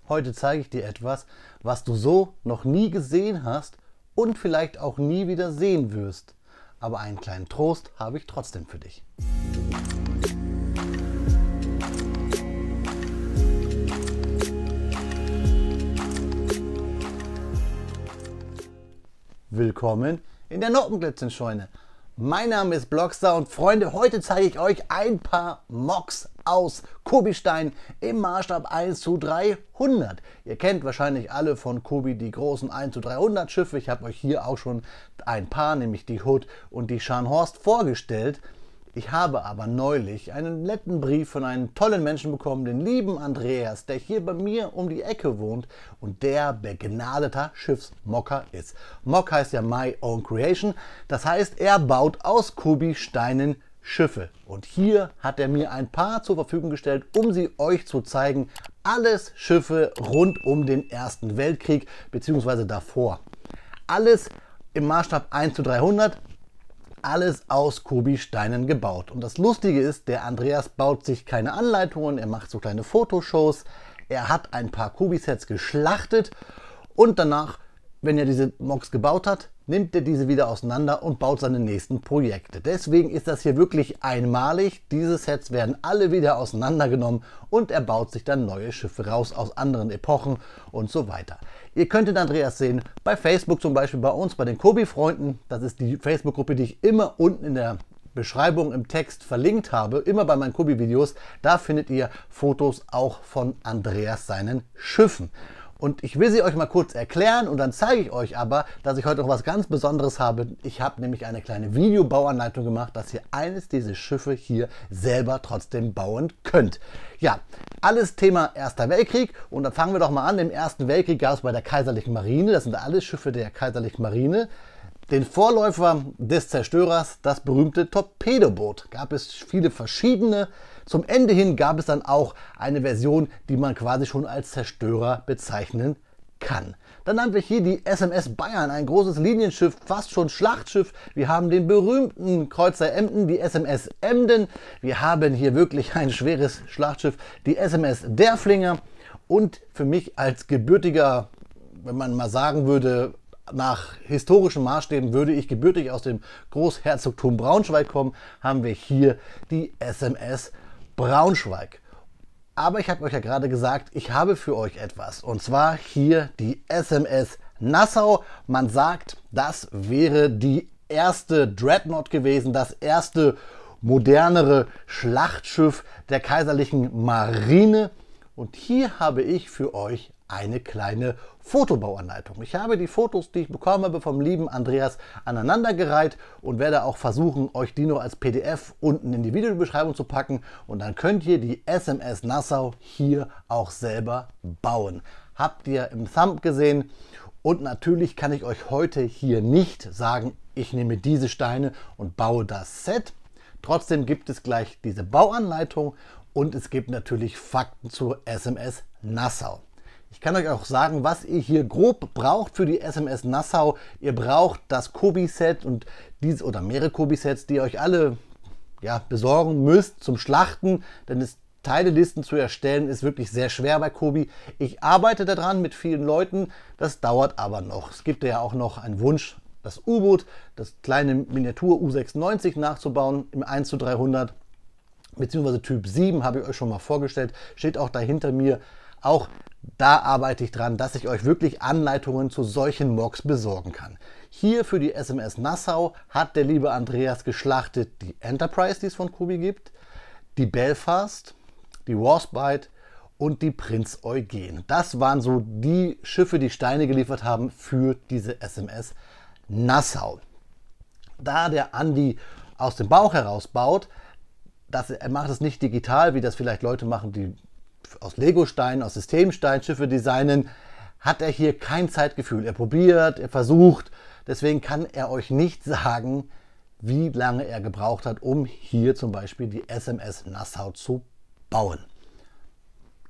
Heute zeige ich dir etwas, was du so noch nie gesehen hast und vielleicht auch nie wieder sehen wirst. Aber einen kleinen Trost habe ich trotzdem für dich. Willkommen in der Noppenglitzerscheune. Mein Name ist Blockstar und Freunde, heute zeige ich euch ein paar Mocks aus Kobi-Stein im Maßstab 1:300. Ihr kennt wahrscheinlich alle von Kobi die großen 1:300 Schiffe. Ich habe euch hier auch schon ein paar, nämlich die Hood und die Scharnhorst vorgestellt. Ich habe aber neulich einen netten Brief von einem tollen Menschen bekommen, den lieben Andreas, der hier bei mir um die Ecke wohnt und der begnadeter Schiffsmocker ist. Mock heißt ja My Own Creation, das heißt, er baut aus Kobi-Steinen Schiffe. Und hier hat er mir ein paar zur Verfügung gestellt, um sie euch zu zeigen. Alles Schiffe rund um den Ersten Weltkrieg bzw. davor. Alles im Maßstab 1:300. Alles aus Kobi-Steinen gebaut. Und das Lustige ist, der Andreas baut sich keine Anleitungen, er macht so kleine Fotoshows, er hat ein paar Kobi-Sets geschlachtet und danach, wenn er diese Mocks gebaut hat, nimmt er diese wieder auseinander und baut seine nächsten Projekte. Deswegen ist das hier wirklich einmalig. Diese Sets werden alle wieder auseinandergenommen und er baut sich dann neue Schiffe raus aus anderen Epochen und so weiter. Ihr könnt den Andreas sehen bei Facebook, zum Beispiel bei uns, bei den Kobi-Freunden. Das ist die Facebook-Gruppe, die ich immer unten in der Beschreibung im Text verlinkt habe, immer bei meinen Kobi-Videos. Da findet ihr Fotos auch von Andreas seinen Schiffen. Und ich will sie euch mal kurz erklären und dann zeige ich euch aber, dass ich heute noch was ganz Besonderes habe. Ich habe nämlich eine kleine Videobauanleitung gemacht, dass ihr eines dieser Schiffe hier selber trotzdem bauen könnt. Ja, alles Thema Erster Weltkrieg und dann fangen wir doch mal an. Im Ersten Weltkrieg gab es bei der Kaiserlichen Marine, das sind alles Schiffe der Kaiserlichen Marine, den Vorläufer des Zerstörers, das berühmte Torpedoboot. Gab es viele verschiedene. Zum Ende hin gab es dann auch eine Version, die man quasi schon als Zerstörer bezeichnen kann. Dann haben wir hier die SMS Bayern, ein großes Linienschiff, fast schon Schlachtschiff. Wir haben den berühmten Kreuzer Emden, die SMS Emden. Wir haben hier wirklich ein schweres Schlachtschiff, die SMS Derfflinger. Und für mich als gebürtiger, wenn man mal sagen würde, nach historischen Maßstäben würde ich gebürtig aus dem Großherzogtum Braunschweig kommen, haben wir hier die SMS Braunschweig. Aber ich habe euch ja gerade gesagt, ich habe für euch etwas. Und zwar hier die SMS Nassau. Man sagt, das wäre die erste Dreadnought gewesen, das erste modernere Schlachtschiff der Kaiserlichen Marine. Und hier habe ich für euch eine kleine Fotobauanleitung. Ich habe die Fotos, die ich bekommen habe vom lieben Andreas, aneinandergereiht und werde auch versuchen, euch die noch als PDF unten in die Videobeschreibung zu packen. Und dann könnt ihr die SMS Nassau hier auch selber bauen. Habt ihr im Thumb gesehen. Und natürlich kann ich euch heute hier nicht sagen, ich nehme diese Steine und baue das Set. Trotzdem gibt es gleich diese Bauanleitung und es gibt natürlich Fakten zur SMS Nassau. Ich kann euch auch sagen, was ihr hier grob braucht für die SMS Nassau. Ihr braucht das Kobi-Set und diese oder mehrere Kobi-Sets, die ihr euch alle besorgen müsst zum Schlachten, denn Teilelisten zu erstellen ist wirklich sehr schwer bei Kobi. Ich arbeite daran mit vielen Leuten, das dauert aber noch. Es gibt ja auch noch einen Wunsch, das U-Boot, das kleine Miniatur U96 nachzubauen im 1:300, beziehungsweise Typ 7 habe ich euch schon mal vorgestellt, steht auch dahinter mir. Auch da arbeite ich dran, dass ich euch wirklich Anleitungen zu solchen Mocks besorgen kann. Hier für die SMS Nassau hat der liebe Andreas geschlachtet die Enterprise, die es von Kobi gibt, die Belfast, die Warspite und die Prinz Eugen. Das waren so die Schiffe, die Steine geliefert haben für diese SMS Nassau. Da der Andi aus dem Bauch heraus baut, er macht es nicht digital, wie das vielleicht Leute machen, die aus Legosteinen, aus Systemsteinen Schiffe designen, hat er hier kein Zeitgefühl. Er probiert, er versucht. Deswegen kann er euch nicht sagen, wie lange er gebraucht hat, um hier zum Beispiel die SMS Nassau zu bauen.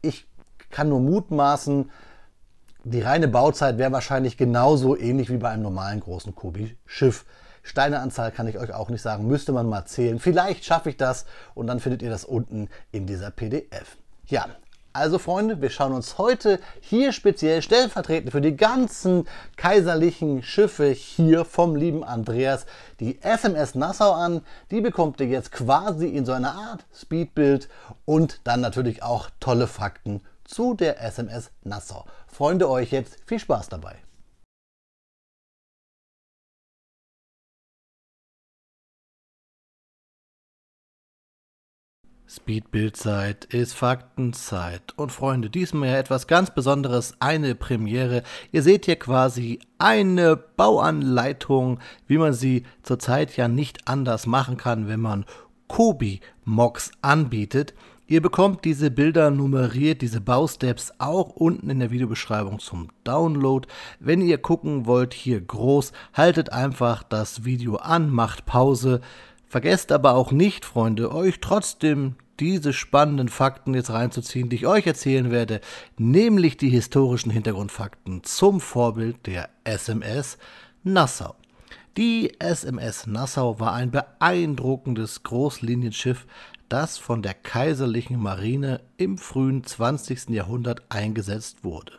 Ich kann nur mutmaßen, die reine Bauzeit wäre wahrscheinlich genauso ähnlich wie bei einem normalen großen Kobi-Schiff. Steineanzahl kann ich euch auch nicht sagen, müsste man mal zählen. Vielleicht schaffe ich das und dann findet ihr das unten in dieser PDF. Ja, Also Freunde, wir schauen uns heute hier speziell stellvertretend für die ganzen kaiserlichen Schiffe hier vom lieben Andreas die SMS Nassau an. Die bekommt ihr jetzt quasi in so einer Art Speedbild und dann natürlich auch tolle Fakten zu der SMS Nassau. Freunde, euch jetzt viel Spaß dabei. Speedbildzeit ist Faktenzeit. Und Freunde, diesmal ja etwas ganz Besonderes, eine Premiere. Ihr seht hier quasi eine Bauanleitung, wie man sie zurzeit ja nicht anders machen kann, wenn man Kobi-Mocs anbietet. Ihr bekommt diese Bilder nummeriert, diese Bausteps auch unten in der Videobeschreibung zum Download. Wenn ihr gucken wollt, hier groß, haltet einfach das Video an, macht Pause. Vergesst aber auch nicht, Freunde, euch trotzdem diese spannenden Fakten jetzt reinzuziehen, die ich euch erzählen werde, nämlich die historischen Hintergrundfakten zum Vorbild der SMS Nassau. Die SMS Nassau war ein beeindruckendes Großlinienschiff, das von der kaiserlichen Marine im frühen 20. Jahrhundert eingesetzt wurde.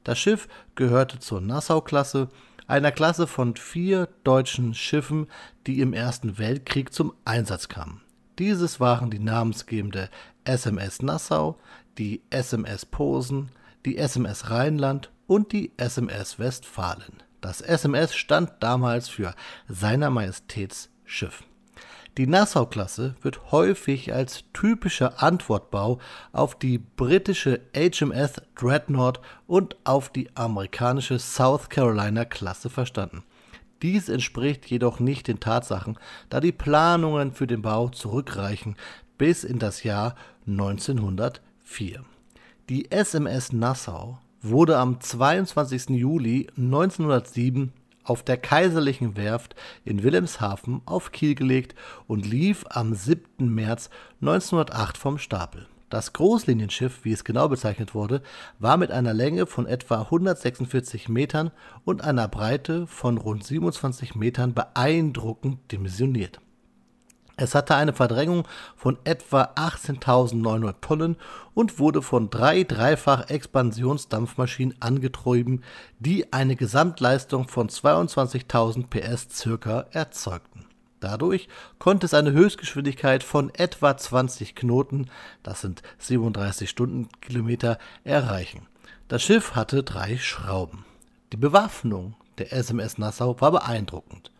Das Schiff gehörte zur Nassau-Klasse, einer Klasse von 4 deutschen Schiffen, die im Ersten Weltkrieg zum Einsatz kamen. Dieses waren die namensgebende SMS Nassau, die SMS Posen, die SMS Rheinland und die SMS Westfalen. Das SMS stand damals für Seiner Majestäts Schiff. Die Nassau-Klasse wird häufig als typischer Antwortbau auf die britische HMS Dreadnought und auf die amerikanische South Carolina-Klasse verstanden. Dies entspricht jedoch nicht den Tatsachen, da die Planungen für den Bau zurückreichen bis in das Jahr 1904. Die SMS Nassau wurde am 22. Juli 1907 auf der Kaiserlichen Werft in Wilhelmshaven auf Kiel gelegt und lief am 7. März 1908 vom Stapel. Das Großlinienschiff, wie es genau bezeichnet wurde, war mit einer Länge von etwa 146 Metern und einer Breite von rund 27 Metern beeindruckend dimensioniert. Es hatte eine Verdrängung von etwa 18.900 Tonnen und wurde von 3 Dreifach-Expansionsdampfmaschinen angetrieben, die eine Gesamtleistung von 22.000 PS circa erzeugten. Dadurch konnte es eine Höchstgeschwindigkeit von etwa 20 Knoten, das sind 37 Stundenkilometer, erreichen. Das Schiff hatte 3 Schrauben. Die Bewaffnung der SMS Nassau war beeindruckend.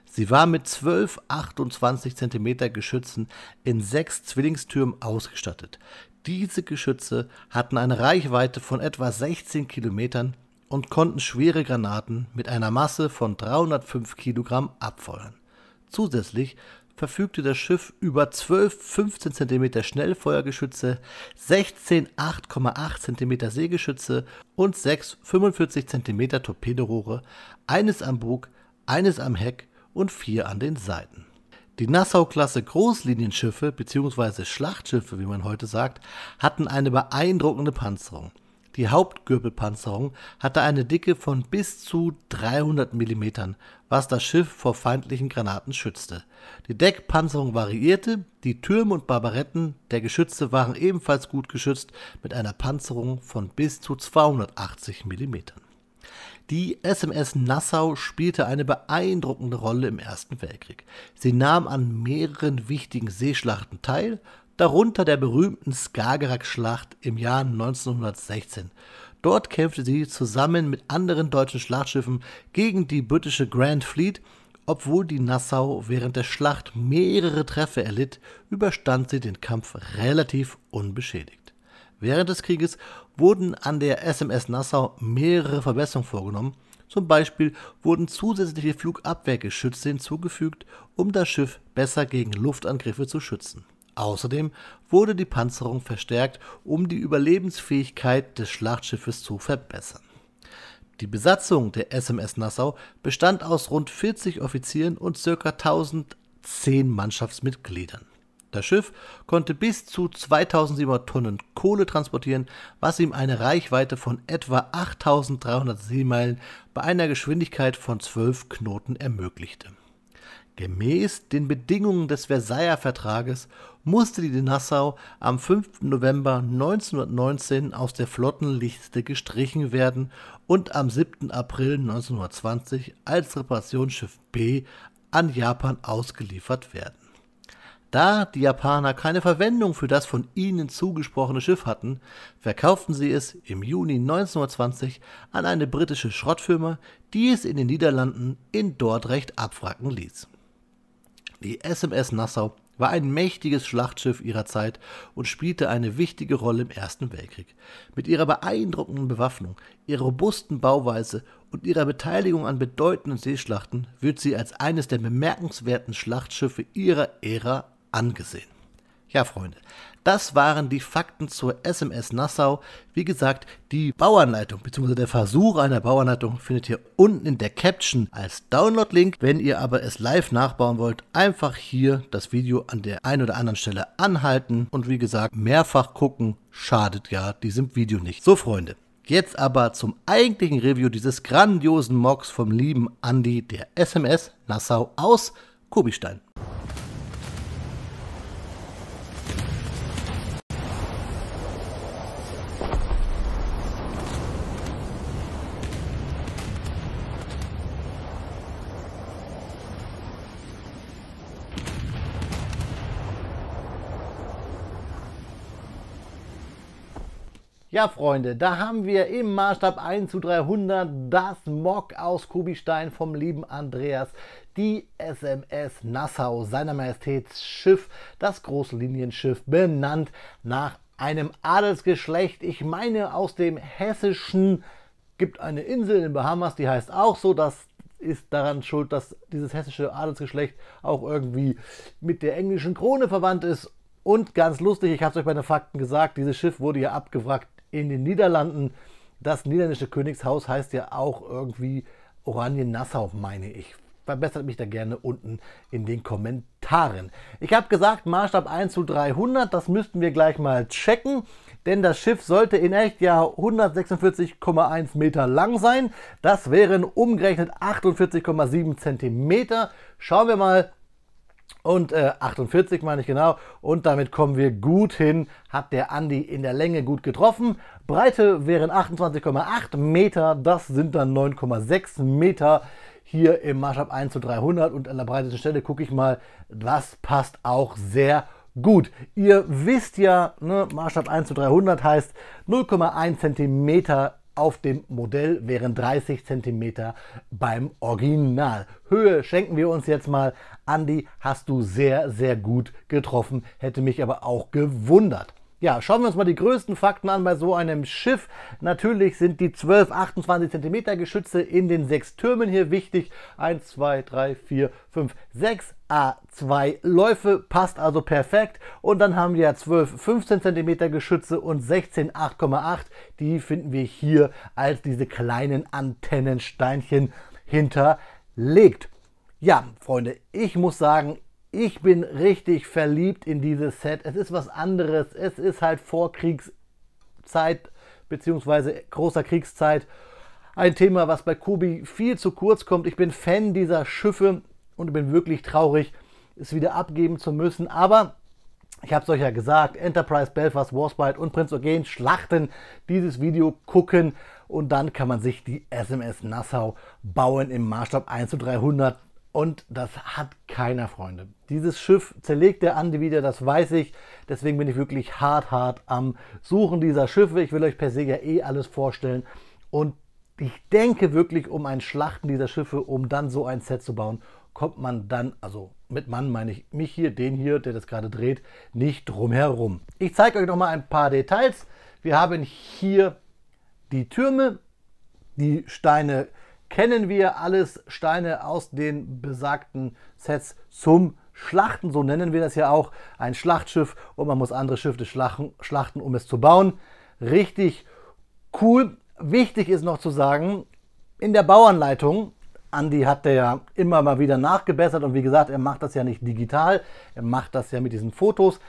Sie war mit 12 28 cm Geschützen in 6 Zwillingstürmen ausgestattet. Diese Geschütze hatten eine Reichweite von etwa 16 Kilometern und konnten schwere Granaten mit einer Masse von 305 Kilogramm abfeuern. Zusätzlich verfügte das Schiff über 12 15 cm Schnellfeuergeschütze, 16 8,8 cm Seegeschütze und 6 45 cm Torpedorohre, eines am Bug, eines am Heck und 4 an den Seiten. Die Nassau-Klasse Großlinienschiffe bzw. Schlachtschiffe, wie man heute sagt, hatten eine beeindruckende Panzerung. Die Hauptgürtelpanzerung hatte eine Dicke von bis zu 300 mm, was das Schiff vor feindlichen Granaten schützte. Die Deckpanzerung variierte, die Türme und Barbaretten der Geschütze waren ebenfalls gut geschützt mit einer Panzerung von bis zu 280 mm. Die SMS Nassau spielte eine beeindruckende Rolle im Ersten Weltkrieg. Sie nahm an mehreren wichtigen Seeschlachten teil, darunter der berühmten Skagerrak-Schlacht im Jahr 1916. Dort kämpfte sie zusammen mit anderen deutschen Schlachtschiffen gegen die britische Grand Fleet. Obwohl die Nassau während der Schlacht mehrere Treffer erlitt, überstand sie den Kampf relativ unbeschädigt. Während des Krieges wurden an der SMS Nassau mehrere Verbesserungen vorgenommen. Zum Beispiel wurden zusätzliche Flugabwehrgeschütze hinzugefügt, um das Schiff besser gegen Luftangriffe zu schützen. Außerdem wurde die Panzerung verstärkt, um die Überlebensfähigkeit des Schlachtschiffes zu verbessern. Die Besatzung der SMS Nassau bestand aus rund 40 Offizieren und ca. 1010 Mannschaftsmitgliedern. Das Schiff konnte bis zu 2700 Tonnen Kohle transportieren, was ihm eine Reichweite von etwa 8300 Seemeilen bei einer Geschwindigkeit von 12 Knoten ermöglichte. Gemäß den Bedingungen des Versailler Vertrages musste die Nassau am 5. November 1919 aus der Flottenliste gestrichen werden und am 7. April 1920 als Reparationsschiff B an Japan ausgeliefert werden. Da die Japaner keine Verwendung für das von ihnen zugesprochene Schiff hatten, verkauften sie es im Juni 1920 an eine britische Schrottfirma, die es in den Niederlanden in Dordrecht abwracken ließ. Die SMS Nassau war ein mächtiges Schlachtschiff ihrer Zeit und spielte eine wichtige Rolle im Ersten Weltkrieg. Mit ihrer beeindruckenden Bewaffnung, ihrer robusten Bauweise und ihrer Beteiligung an bedeutenden Seeschlachten wird sie als eines der bemerkenswerten Schlachtschiffe ihrer Ära angesehen. Ja, Freunde, das waren die Fakten zur SMS Nassau. Wie gesagt, die Bauanleitung bzw. der Versuch einer Bauanleitung findet ihr unten in der Caption als Download-Link. Wenn ihr aber es live nachbauen wollt, einfach hier das Video an der einen oder anderen Stelle anhalten und wie gesagt, mehrfach gucken, schadet ja diesem Video nicht. So, Freunde, jetzt aber zum eigentlichen Review dieses grandiosen Mocs vom lieben Andi, der SMS Nassau aus Koblenstein. Ja, Freunde, da haben wir im Maßstab 1:300 das Mok aus Koblenstein vom lieben Andreas, die SMS Nassau, seiner Majestäts Schiff, das Großlinienschiff, benannt nach einem Adelsgeschlecht. Ich meine aus dem Hessischen, gibt eine Insel in den Bahamas, die heißt auch so, das ist daran schuld, dass dieses hessische Adelsgeschlecht auch irgendwie mit der englischen Krone verwandt ist. Und ganz lustig, ich habe es euch bei den Fakten gesagt, dieses Schiff wurde ja abgewrackt in den Niederlanden. Das niederländische Königshaus heißt ja auch irgendwie Oranje-Nassau, meine ich. Verbessert mich da gerne unten in den Kommentaren. Ich habe gesagt, Maßstab 1:300, das müssten wir gleich mal checken, denn das Schiff sollte in echt ja 146,1 Meter lang sein. Das wären umgerechnet 48,7 Zentimeter. Schauen wir mal. Und 48 meine ich genau. Und damit kommen wir gut hin. Hat der Andi in der Länge gut getroffen. Breite wären 28,8 Meter. Das sind dann 9,6 Meter hier im Maßstab 1:300. Und an der breitesten Stelle gucke ich mal. Das passt auch sehr gut. Ihr wisst ja, ne, Maßstab 1:300 heißt 0,1 Zentimeter auf dem Modell, wären 30 cm beim Original. Höhe schenken wir uns jetzt mal. Andi, hast du sehr, sehr gut getroffen. Hätte mich aber auch gewundert. Ja, schauen wir uns mal die größten Fakten an bei so einem Schiff. Natürlich sind die 12 28 cm Geschütze in den 6 Türmen hier wichtig. 1, 2, 3, 4, 5, 6 A2 Läufe, passt also perfekt. Und dann haben wir ja 12 15 cm Geschütze und 16 8,8. Die finden wir hier als diese kleinen Antennensteinchen hinterlegt. Ja, Freunde, ich muss sagen, ich bin richtig verliebt in dieses Set. Es ist was anderes. Es ist halt Vorkriegszeit bzw. großer Kriegszeit. Ein Thema, was bei Kobi viel zu kurz kommt. Ich bin Fan dieser Schiffe und bin wirklich traurig, es wieder abgeben zu müssen. Aber ich habe es euch ja gesagt, Enterprise, Belfast, Warspite und Prinz Eugen Schlachten, dieses Video gucken und dann kann man sich die SMS Nassau bauen im Maßstab 1:300. Und das hat keiner, Freunde. Dieses Schiff zerlegt der Andi wieder, das weiß ich. Deswegen bin ich wirklich hart am Suchen dieser Schiffe. Ich will euch per se ja eh alles vorstellen. Und ich denke wirklich, um ein Schlachten dieser Schiffe, um dann so ein Set zu bauen, kommt man dann, also mit Mann meine ich mich hier, den hier, der das gerade dreht, nicht drum herum. Ich zeige euch noch mal ein paar Details. Wir haben hier die Türme, die Steine kennen wir, alles Steine aus den besagten Sets zum Schlachten, so nennen wir das ja auch, ein Schlachtschiff und man muss andere Schiffe schlachten, um es zu bauen. Richtig cool. Wichtig ist noch zu sagen, in der Bauanleitung, Andi hat ja immer mal wieder nachgebessert und wie gesagt, er macht das ja nicht digital, er macht das ja mit diesen Fotos.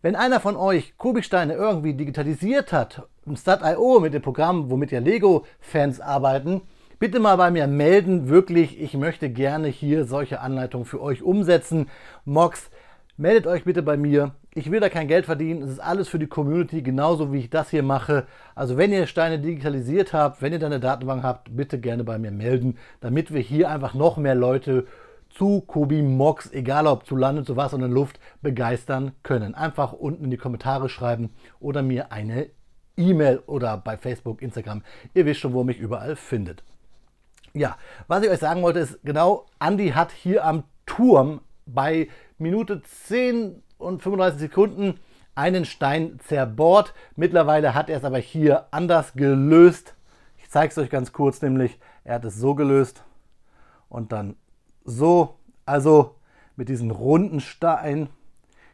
Wenn einer von euch Koblensteine irgendwie digitalisiert hat, im Stat.io mit dem Programm, womit ja Lego-Fans arbeiten, bitte mal bei mir melden. Wirklich, ich möchte gerne hier solche Anleitungen für euch umsetzen. Mox, meldet euch bitte bei mir. Ich will da kein Geld verdienen. Es ist alles für die Community, genauso wie ich das hier mache. Also wenn ihr Steine digitalisiert habt, wenn ihr da eine Datenbank habt, bitte gerne bei mir melden, damit wir hier einfach noch mehr Leute zu Kobi Mox, egal ob zu Lande, zu Wasser und in Luft, begeistern können. Einfach unten in die Kommentare schreiben oder mir eine E-Mail oder bei Facebook, Instagram. Ihr wisst schon, wo ihr mich überall findet. Ja, was ich euch sagen wollte ist, genau, Andi hat hier am Turm bei Minute 10 und 35 Sekunden einen Stein zerbohrt. Mittlerweile hat er es aber hier anders gelöst. Ich zeige es euch ganz kurz, nämlich er hat es so gelöst und dann so, also mit diesem runden Stein.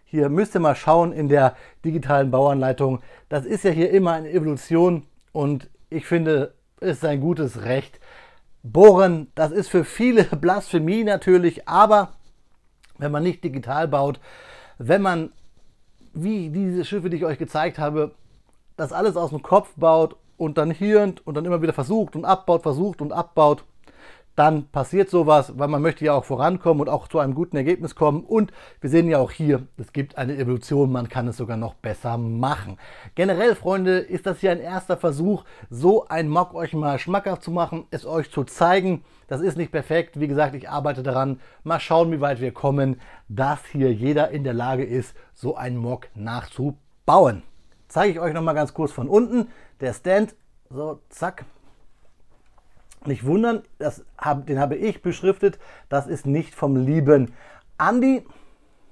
Hier müsst ihr mal schauen in der digitalen Bauanleitung. Das ist ja hier immer eine Evolution und ich finde, es ist ein gutes Recht. Bohren, das ist für viele Blasphemie natürlich, aber wenn man nicht digital baut, wenn man, wie diese Schiffe, die ich euch gezeigt habe, das alles aus dem Kopf baut und dann hirnt und dann immer wieder versucht und abbaut, dann passiert sowas, weil man möchte ja auch vorankommen und auch zu einem guten Ergebnis kommen. Und wir sehen ja auch hier, es gibt eine Evolution, man kann es sogar noch besser machen. Generell, Freunde, ist das hier ein erster Versuch, so ein Mock euch mal schmackhaft zu machen, es euch zu zeigen. Das ist nicht perfekt, wie gesagt, ich arbeite daran. Mal schauen, wie weit wir kommen, dass hier jeder in der Lage ist, so ein Mock nachzubauen. Zeige ich euch noch mal ganz kurz von unten. Der Stand, so zack. Nicht wundern, den habe ich beschriftet, das ist nicht vom lieben Andi.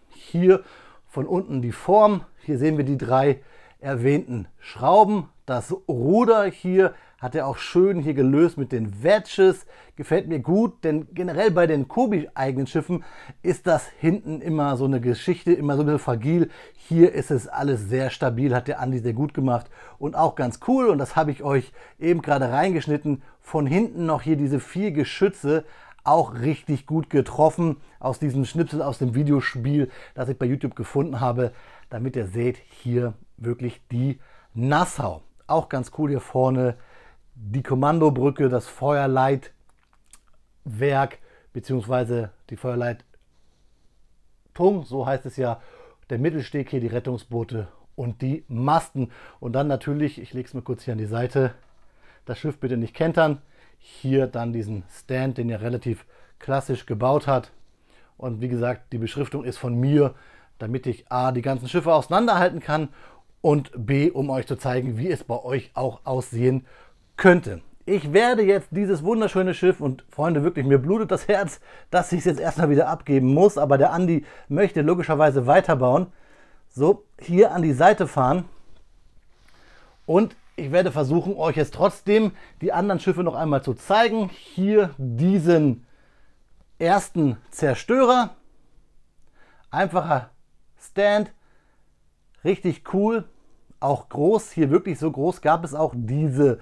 Hier von unten die Form, hier sehen wir die 3 erwähnten Schrauben. Das Ruder hier hat er auch schön hier gelöst mit den Wedges. Gefällt mir gut, denn generell bei den Kobi-eigenen Schiffen ist das hinten immer so eine Geschichte, immer so ein bisschen fragil. Hier ist es alles sehr stabil, hat der Andi sehr gut gemacht und auch ganz cool. Und das habe ich euch eben gerade reingeschnitten. Von hinten noch hier diese 4 Geschütze, auch richtig gut getroffen aus diesem Schnipsel aus dem Videospiel, das ich bei YouTube gefunden habe, damit ihr seht, hier wirklich die Nassau. Auch ganz cool hier vorne die Kommandobrücke, das Feuerleitwerk bzw. die Feuerleitung, so heißt es ja, der Mittelsteg hier, die Rettungsboote und die Masten. Und dann natürlich, ich lege es mal kurz hier an die Seite, das Schiff bitte nicht kentern. Hier dann diesen Stand, den er relativ klassisch gebaut hat. Und wie gesagt, die Beschriftung ist von mir, damit ich A, die ganzen Schiffe auseinanderhalten kann und B, um euch zu zeigen, wie es bei euch auch aussehen könnte. Ich werde jetzt dieses wunderschöne Schiff, und Freunde, wirklich, mir blutet das Herz, dass ich es jetzt erstmal wieder abgeben muss, aber der Andi möchte logischerweise weiterbauen. So, hier an die Seite fahren und ich werde versuchen, euch jetzt trotzdem die anderen Schiffe noch einmal zu zeigen. Hier diesen ersten Zerstörer. Einfacher Stand. Richtig cool. Auch groß. Hier wirklich so groß gab es auch diese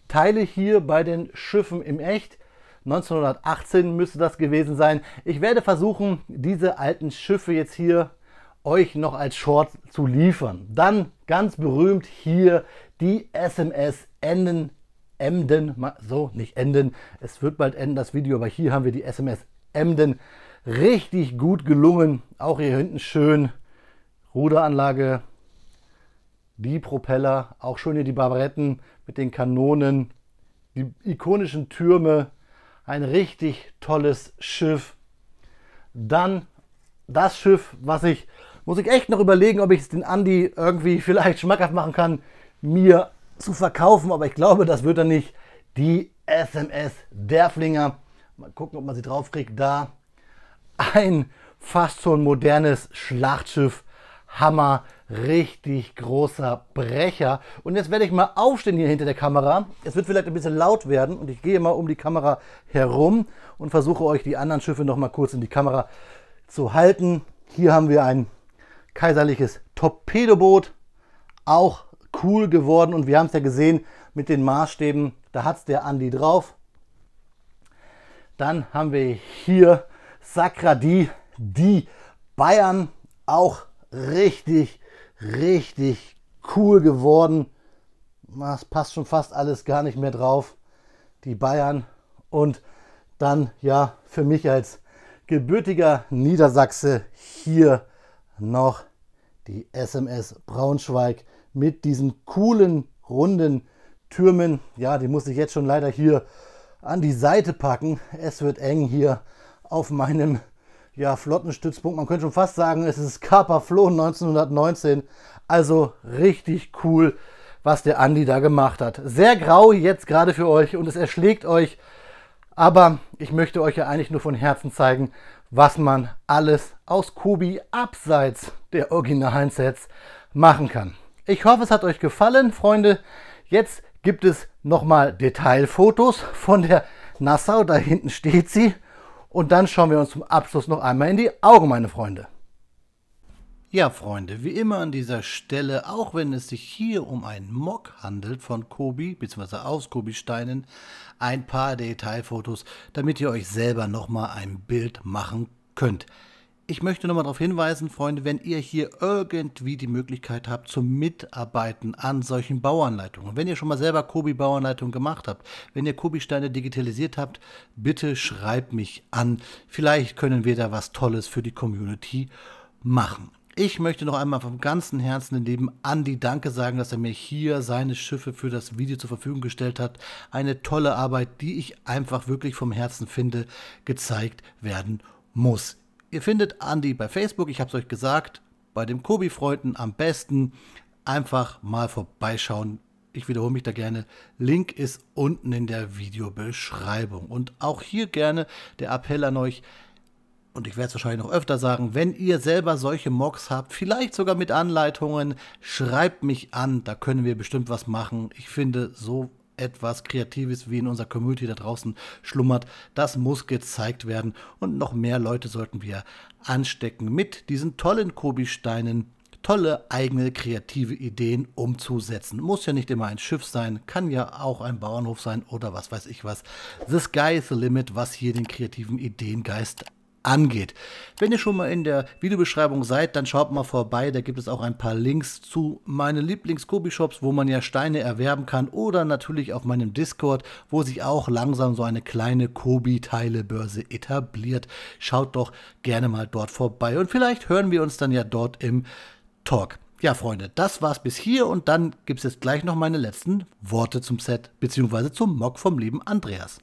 Teile hier bei den Schiffen im Echt. 1918 müsste das gewesen sein. Ich werde versuchen, diese alten Schiffe jetzt hier euch noch als Short zu liefern. Dann ganz berühmt hier die SMS Emden, so nicht Enden, es wird bald enden das Video, aber hier haben wir die SMS Emden, richtig gut gelungen, auch hier hinten schön, Ruderanlage, die Propeller, auch schön hier die Barretten mit den Kanonen, die ikonischen Türme, ein richtig tolles Schiff. Dann das Schiff, muss ich echt noch überlegen, ob ich es den Andi irgendwie vielleicht schmackhaft machen kann, mir zu verkaufen, aber ich glaube, das wird er nicht. Die SMS Derfflinger. Mal gucken, ob man sie draufkriegt. Da ein fast schon modernes Schlachtschiff. Hammer, richtig großer Brecher. Und jetzt werde ich mal aufstehen hier hinter der Kamera. Es wird vielleicht ein bisschen laut werden und ich gehe mal um die Kamera herum und versuche euch die anderen Schiffe noch mal kurz in die Kamera zu halten. Hier haben wir ein kaiserliches Torpedoboot, auch cool geworden und wir haben es ja gesehen mit den Maßstäben, da hat es der Andi drauf. Dann haben wir hier Sacradie, die Bayern, auch richtig cool geworden. Das passt schon fast alles gar nicht mehr drauf. Die Bayern Und dann ja für mich als gebürtiger Niedersachse hier noch die SMS Braunschweig mit diesen coolen runden Türmen. Ja, die muss ich jetzt schon leider hier an die Seite packen. Es wird eng hier auf meinem Flottenstützpunkt. Man könnte schon fast sagen, es ist Kaper Floh 1919. Also richtig cool, was der Andi da gemacht hat. Sehr grau jetzt gerade für euch und es erschlägt euch. Aber ich möchte euch ja eigentlich nur von Herzen zeigen, was man alles aus Kobi abseits der originalen Sets machen kann. Ich hoffe, es hat euch gefallen, Freunde. Jetzt gibt es nochmal Detailfotos von der Nassau. Da hinten steht sie. Und dann schauen wir uns zum Abschluss noch einmal in die Augen, meine Freunde. Ja, Freunde, wie immer an dieser Stelle, auch wenn es sich hier um einen Mock handelt von Kobi, bzw. aus Kobi-Steinen, ein paar Detailfotos, damit ihr euch selber nochmal ein Bild machen könnt. Ich möchte nochmal darauf hinweisen, Freunde, wenn ihr hier irgendwie die Möglichkeit habt zum Mitarbeiten an solchen Bauanleitungen, wenn ihr schon mal selber Kobi-Bauanleitungen gemacht habt, wenn ihr Kobi-Steine digitalisiert habt, bitte schreibt mich an. Vielleicht können wir da was Tolles für die Community machen. Ich möchte noch einmal vom ganzen Herzen dem lieben Andi Danke sagen, dass er mir hier seine Schiffe für das Video zur Verfügung gestellt hat. Eine tolle Arbeit, die ich einfach wirklich vom Herzen finde, gezeigt werden muss. Ihr findet Andi bei Facebook, ich habe es euch gesagt, bei den Kobi-Freunden am besten einfach mal vorbeischauen. Ich wiederhole mich da gerne. Link ist unten in der Videobeschreibung. Und auch hier gerne der Appell an euch, und ich werde es wahrscheinlich noch öfter sagen, wenn ihr selber solche Mocks habt, vielleicht sogar mit Anleitungen, schreibt mich an, da können wir bestimmt was machen. Ich finde, so etwas Kreatives wie in unserer Community da draußen schlummert, das muss gezeigt werden und noch mehr Leute sollten wir anstecken mit diesen tollen Kobi-Steinen, tolle eigene kreative Ideen umzusetzen. Muss ja nicht immer ein Schiff sein, kann ja auch ein Bauernhof sein oder was weiß ich was. The sky is the limit, was hier den kreativen Ideengeist angeht. Wenn ihr schon mal in der Videobeschreibung seid, dann schaut mal vorbei, da gibt es auch ein paar Links zu meinen Lieblings-Kobi-Shops, wo man ja Steine erwerben kann oder natürlich auf meinem Discord, wo sich auch langsam so eine kleine Kobi-Teilebörse etabliert. Schaut doch gerne mal dort vorbei und vielleicht hören wir uns dann ja dort im Talk. Ja, Freunde, das war's bis hier und dann gibt es jetzt gleich noch meine letzten Worte zum Set bzw. zum Mock vom lieben Andreas.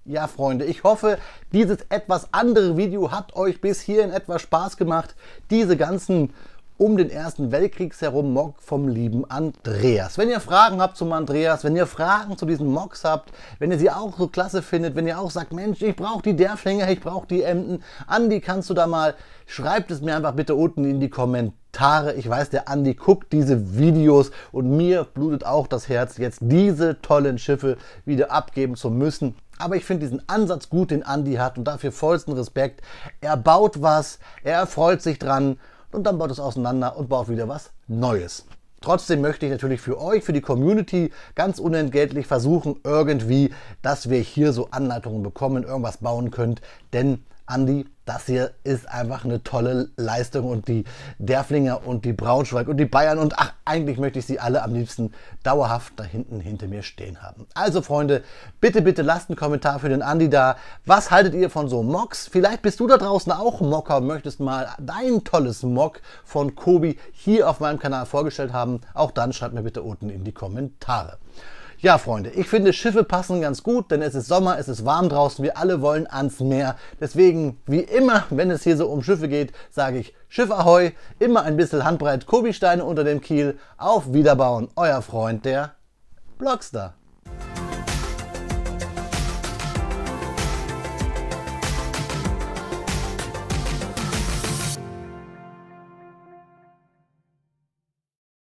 Ja, Freunde, ich hoffe, dieses etwas andere Video hat euch bis hierhin etwas Spaß gemacht. Diese ganzen um den Ersten Weltkrieg herum Mock vom lieben Andreas. Wenn ihr Fragen habt zum Andreas, wenn ihr Fragen zu diesen Mocks habt, wenn ihr sie auch so klasse findet, wenn ihr auch sagt, Mensch, ich brauche die Derflinger, ich brauche die Emden, Andi, kannst du da mal, schreibt es mir einfach bitte unten in die Kommentare. Ich weiß, der Andi guckt diese Videos und mir blutet auch das Herz, jetzt diese tollen Schiffe wieder abgeben zu müssen. Aber ich finde diesen Ansatz gut, den Andi hat und dafür vollsten Respekt. Er baut was, er erfreut sich dran und dann baut es auseinander und baut wieder was Neues. Trotzdem möchte ich natürlich für euch, für die Community ganz unentgeltlich versuchen irgendwie, dass wir hier so Anleitungen bekommen, irgendwas bauen könnt, denn Andi, das hier ist einfach eine tolle Leistung und die Derflinger und die Braunschweig und die Bayern und ach, eigentlich möchte ich sie alle am liebsten dauerhaft da hinten hinter mir stehen haben. Also Freunde, bitte, bitte lasst einen Kommentar für den Andi da. Was haltet ihr von so Mocks? Vielleicht bist du da draußen auch Mocker und möchtest mal dein tolles Mock von Kobi hier auf meinem Kanal vorgestellt haben. Auch dann schreibt mir bitte unten in die Kommentare. Ja, Freunde, ich finde, Schiffe passen ganz gut, denn es ist Sommer, es ist warm draußen, wir alle wollen ans Meer. Deswegen, wie immer, wenn es hier so um Schiffe geht, sage ich Schiff Ahoi, immer ein bisschen handbreit Kobi-Steine unter dem Kiel, auf Wiederbauen, euer Freund, der Blockstar.